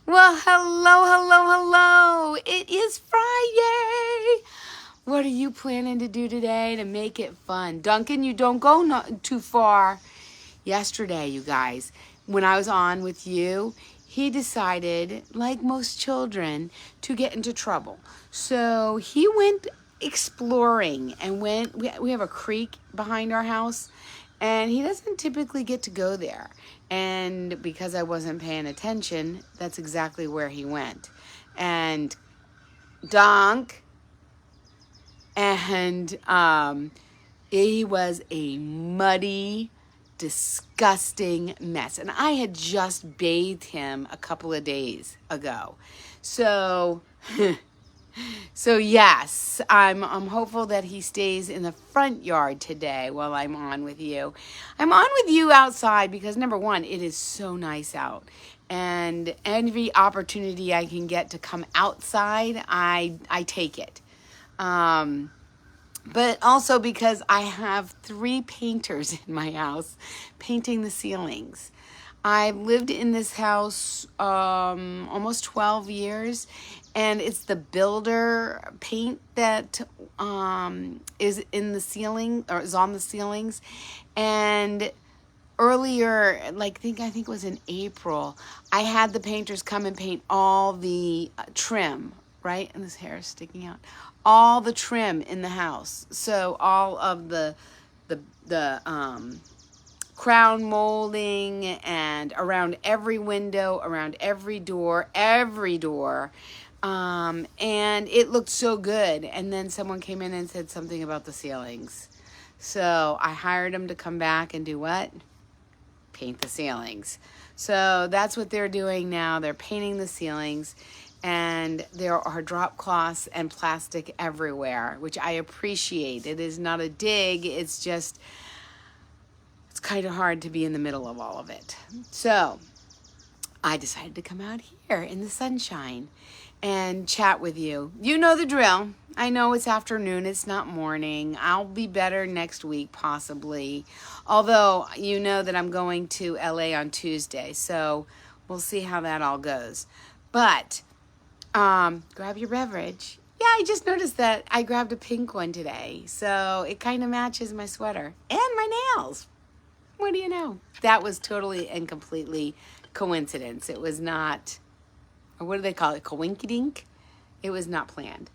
Well, hello, hello, hello. It is Friday. What are you planning to do today to make it fun? Duncan, you don't go not too far. Yesterday, you guys, when I was on with you, he decided, like most children, to get into trouble. So he went exploring and we have a creek behind our house, and he doesn't typically get to go there. And because I wasn't paying attention, that's exactly where he went. And Dunk, and it was a muddy, disgusting mess. And I had just bathed him a couple of days ago. So so yes, I'm hopeful that he stays in the front yard today while I'm on with you. I'm on with you outside because number one, it is so nice out. And every opportunity I can get to come outside, I take it. But also because I have 3 painters in my house painting the ceilings. I've lived in this house almost 12 years, and it's the builder paint that is in the ceiling, or is on the ceilings. And earlier, I think it was in April, I had the painters come and paint all the trim, right? And this hair is sticking out. All the trim in the house. So all of the crown molding, and around every window, around every door, and it looked so good. And then someone came in and said something about the ceilings. So I hired them to come back and do what? Paint the ceilings. So that's what they're doing now. They're painting the ceilings, and there are drop cloths and plastic everywhere, which I appreciate. It is not a dig. It's just, it's kind of hard to be in the middle of all of it. So I decided to come out here in the sunshine and chat with you. You know the drill. I know it's afternoon, it's not morning. I'll be better next week, possibly. Although, you know that I'm going to LA on Tuesday, so we'll see how that all goes. But, grab your beverage. Yeah, I just noticed that I grabbed a pink one today, so it kind of matches my sweater and my nails. What do you know? That was totally and completely coincidence. It was not, or what do they call it? Coinkydink? It was not planned.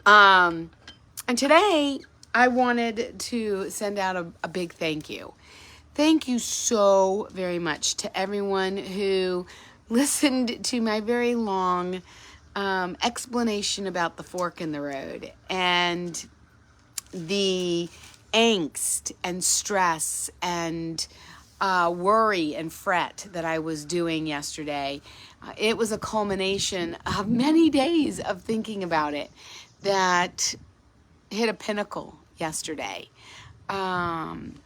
And today I wanted to send out a big thank you. Thank you so very much to everyone who listened to my very long explanation about the fork in the road and the angst and stress and worry and fret that I was doing yesterday. It was a culmination of many days of thinking about it that hit a pinnacle yesterday. And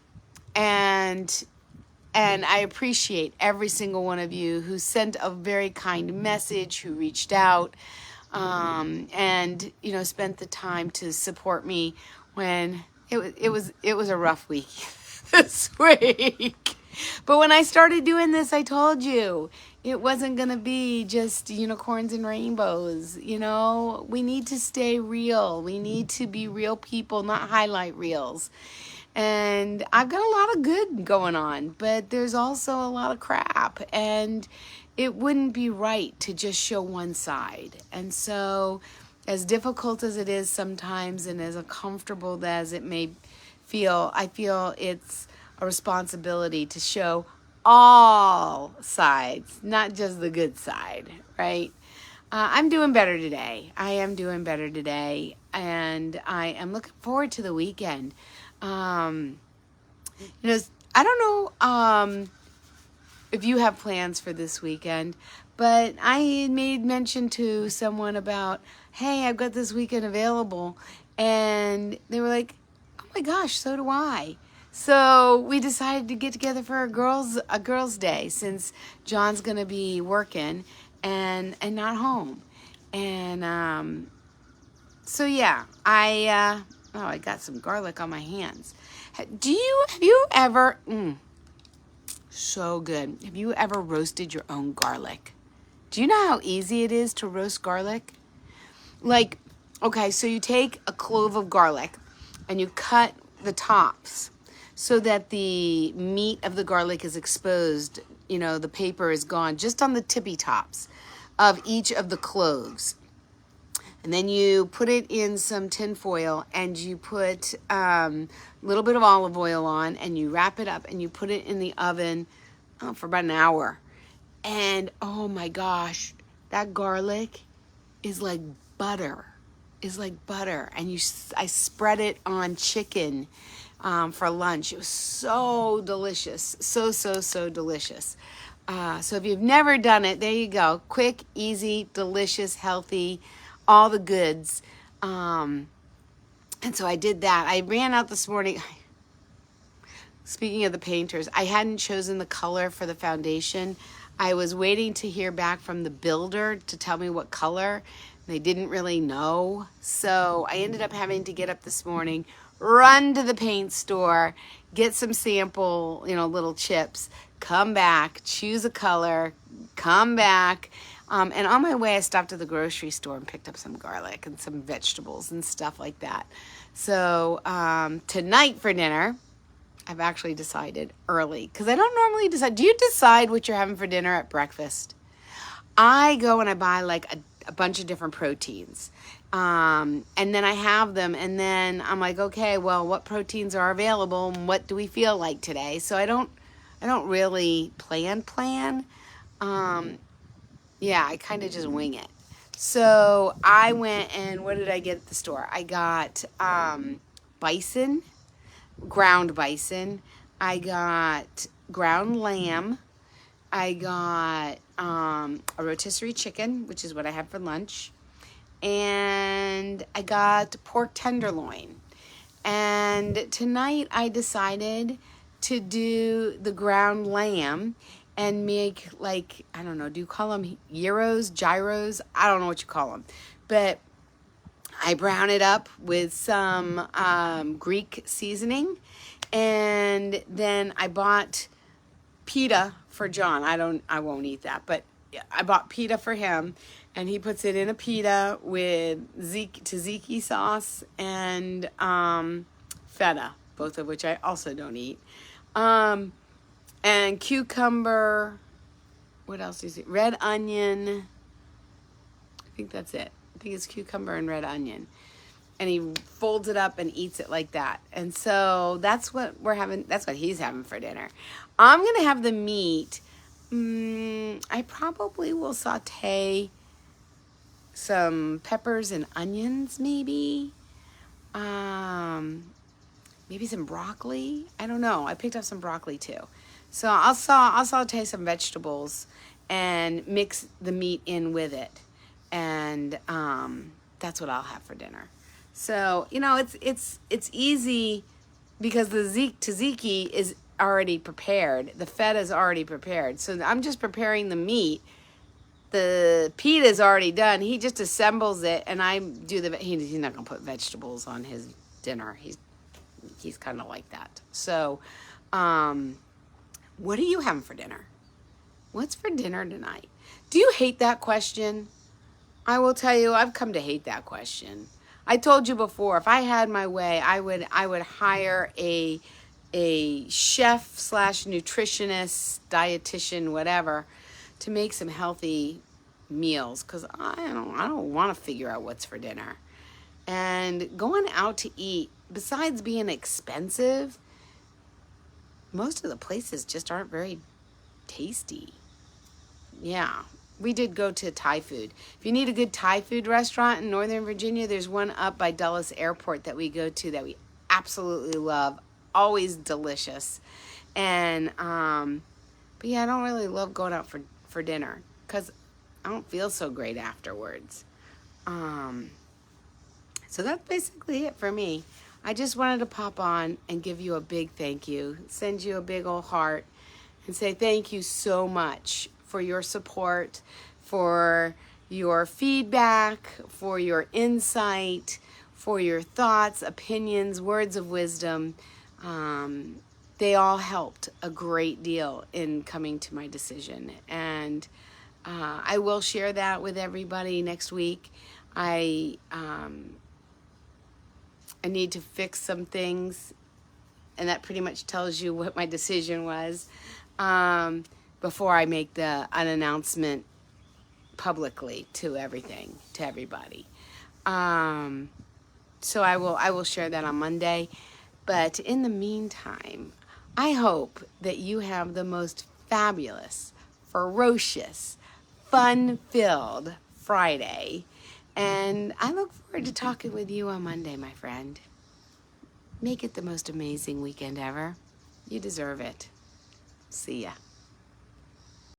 I appreciate every single one of you who sent a very kind message, who reached out, and spent the time to support me when it was a rough week this week. But when I started doing this, I told you it wasn't going to be just unicorns and rainbows. We need to stay real. We need to be real people, not highlight reels. And I've got a lot of good going on, but there's also a lot of crap. And it wouldn't be right to just show one side. And so, as difficult as it is sometimes, and as uncomfortable as it may feel, I feel it's a responsibility to show all sides, not just the good side, right? I'm doing better today. I am doing better today, and I am looking forward to the weekend. I don't know if you have plans for this weekend, but I made mention to someone about, hey, I've got this weekend available, and they were like, oh my gosh, so do I. So we decided to get together for a girls' day, since John's gonna be working and not home. And so yeah, I got some garlic on my hands. Have you ever So good. Have you ever roasted your own garlic? Do you know how easy it is to roast garlic? Like, okay, so you take a clove of garlic and you cut the tops so that the meat of the garlic is exposed, you know, the paper is gone just on the tippy tops of each of the cloves. And then you put it in some tin foil and you put a little bit of olive oil on and you wrap it up and you put it in the oven for about an hour. And oh my gosh, that garlic is like butter. And I spread it on chicken for lunch. It was so delicious. So delicious. So if you've never done it, there you go. Quick, easy, delicious, healthy, all the goods. And so I did that. I ran out this morning. Speaking of the painters, I hadn't chosen the color for the foundation. I was waiting to hear back from the builder to tell me what color. They didn't really know. So I ended up having to get up this morning, run to the paint store, get some sample, little chips, come back, choose a color, come back. And on my way, I stopped at the grocery store and picked up some garlic and some vegetables and stuff like that. So tonight for dinner, I've actually decided early because I don't normally decide. Do you decide what you're having for dinner at breakfast? I go and I buy like a bunch of different proteins. And then I have them and then I'm like, okay, well, what proteins are available and what do we feel like today? So I don't really plan. Yeah, I kind of just wing it. So I went and what did I get at the store? I got bison, ground bison. I got ground lamb. I got a rotisserie chicken, which is what I had for lunch. And I got pork tenderloin. And tonight I decided to do the ground lamb and make like, I don't know, do you call them gyros? I don't know what you call them. But I brown it up with some Greek seasoning. And then I bought pita for John. I won't eat that, but I bought pita for him. And he puts it in a pita with tzatziki sauce and feta, both of which I also don't eat. And cucumber, what else is it? Red onion. I think that's it. I think it's cucumber and red onion. And he folds it up and eats it like that. And so that's what we're having. That's what he's having for dinner. I'm going to have the meat. I probably will saute some peppers and onions, maybe. Maybe some broccoli. I don't know. I picked up some broccoli too. So I'll saute some vegetables and mix the meat in with it. And that's what I'll have for dinner. So, it's easy because the tzatziki is already prepared. The feta is already prepared. So I'm just preparing the meat. The pita is already done. He just assembles it, and I do he's not going to put vegetables on his dinner. He's kind of like that. So, what are you having for dinner? What's for dinner tonight? Do you hate that question? I will tell you, I've come to hate that question. I told you before, if I had my way, I would hire a chef / nutritionist, dietitian, whatever, to make some healthy meals because I don't want to figure out what's for dinner. And going out to eat, besides being expensive, most of the places just aren't very tasty. Yeah. We did go to Thai food. If you need a good Thai food restaurant in Northern Virginia, there's one up by Dulles Airport that we go to that we absolutely love. Always delicious. And, but yeah, I don't really love going out for dinner because I don't feel so great afterwards. So that's basically it for me. I just wanted to pop on and give you a big thank you, send you a big old heart, and say thank you so much for your support, for your feedback, for your insight, for your thoughts, opinions, words of wisdom. they all helped a great deal in coming to my decision. And I will share that with everybody next week. I need to fix some things, and that pretty much tells you what my decision was, before I make an announcement publicly to everybody. So I will share that on Monday. But in the meantime, I hope that you have the most fabulous, ferocious, fun-filled Friday. And I look forward to talking with you on Monday, my friend. Make it the most amazing weekend ever. You deserve it. See ya.